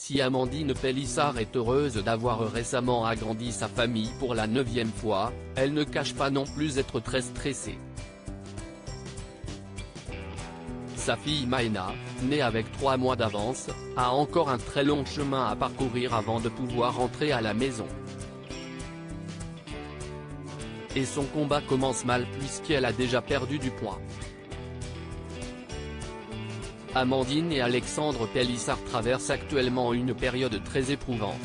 Si Amandine Pélissard est heureuse d'avoir récemment agrandi sa famille pour la 9e fois, elle ne cache pas non plus être très stressée. Sa fille Maëna, née avec 3 mois d'avance, a encore un très long chemin à parcourir avant de pouvoir rentrer à la maison. Et son combat commence mal puisqu'elle a déjà perdu du poids. Amandine et Alexandre Pélissard traversent actuellement une période très éprouvante.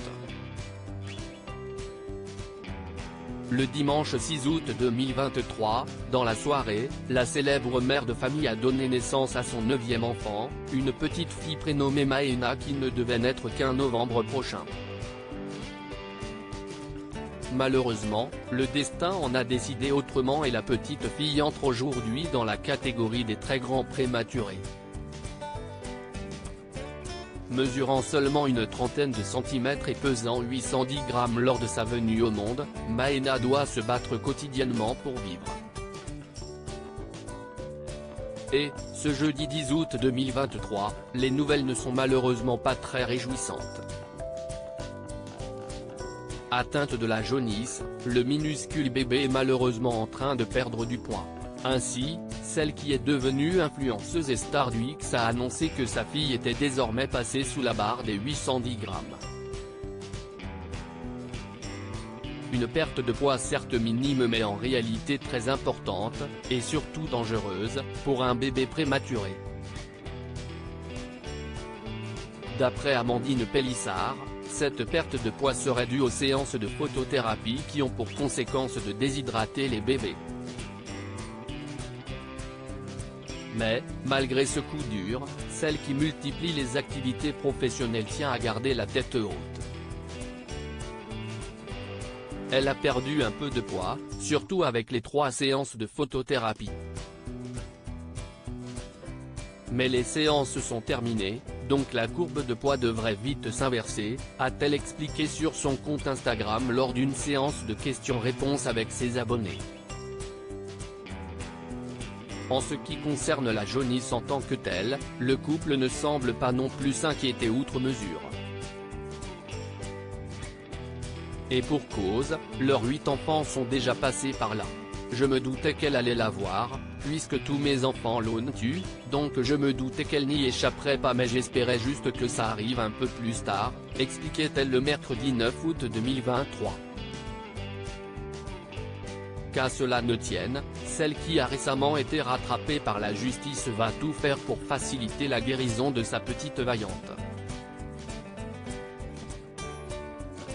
Le dimanche 6 août 2023, dans la soirée, la célèbre mère de famille a donné naissance à son 9e enfant, une petite fille prénommée Maëna qui ne devait naître qu'un novembre prochain. Malheureusement, le destin en a décidé autrement et la petite fille entre aujourd'hui dans la catégorie des très grands prématurés. Mesurant seulement une trentaine de centimètres et pesant 810 grammes lors de sa venue au monde, Maëna doit se battre quotidiennement pour vivre. Et, ce jeudi 10 août 2023, les nouvelles ne sont malheureusement pas très réjouissantes. Atteinte de la jaunisse, le minuscule bébé est malheureusement en train de perdre du poids. Ainsi, celle qui est devenue influenceuse et star du X a annoncé que sa fille était désormais passée sous la barre des 810 grammes. Une perte de poids certes minime mais en réalité très importante, et surtout dangereuse, pour un bébé prématuré. D'après Amandine Pélissard, cette perte de poids serait due aux séances de photothérapie qui ont pour conséquence de déshydrater les bébés. Mais, malgré ce coup dur, celle qui multiplie les activités professionnelles tient à garder la tête haute. Elle a perdu un peu de poids, surtout avec les 3 séances de photothérapie. Mais les séances sont terminées, donc la courbe de poids devrait vite s'inverser, a-t-elle expliqué sur son compte Instagram lors d'une séance de questions-réponses avec ses abonnés. En ce qui concerne la jaunisse en tant que telle, le couple ne semble pas non plus s'inquiéter outre mesure. Et pour cause, leurs 8 enfants sont déjà passés par là. Je me doutais qu'elle allait l'avoir, puisque tous mes enfants l'ont eu, donc je me doutais qu'elle n'y échapperait pas mais j'espérais juste que ça arrive un peu plus tard, expliquait-elle le mercredi 9 août 2023. Qu'à cela ne tienne, celle qui a récemment été rattrapée par la justice va tout faire pour faciliter la guérison de sa petite vaillante.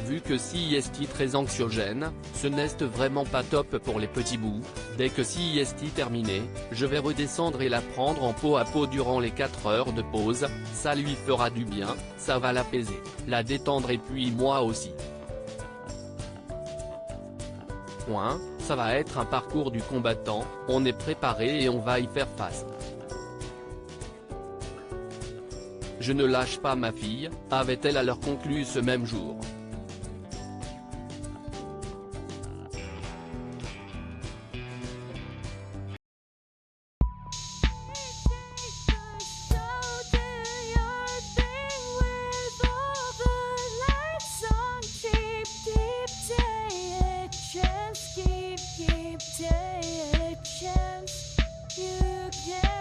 Vu que si est très anxiogène, ce n'est vraiment pas top pour les petits bouts, dès que si est terminé, je vais redescendre et la prendre en peau à peau durant les 4 heures de pause, ça lui fera du bien, ça va l'apaiser, la détendre et puis moi aussi. Ça va être un parcours du combattant, on est préparé et on va y faire face. Je ne lâche pas ma fille, avait-elle alors conclu ce même jour. Take a chance, you can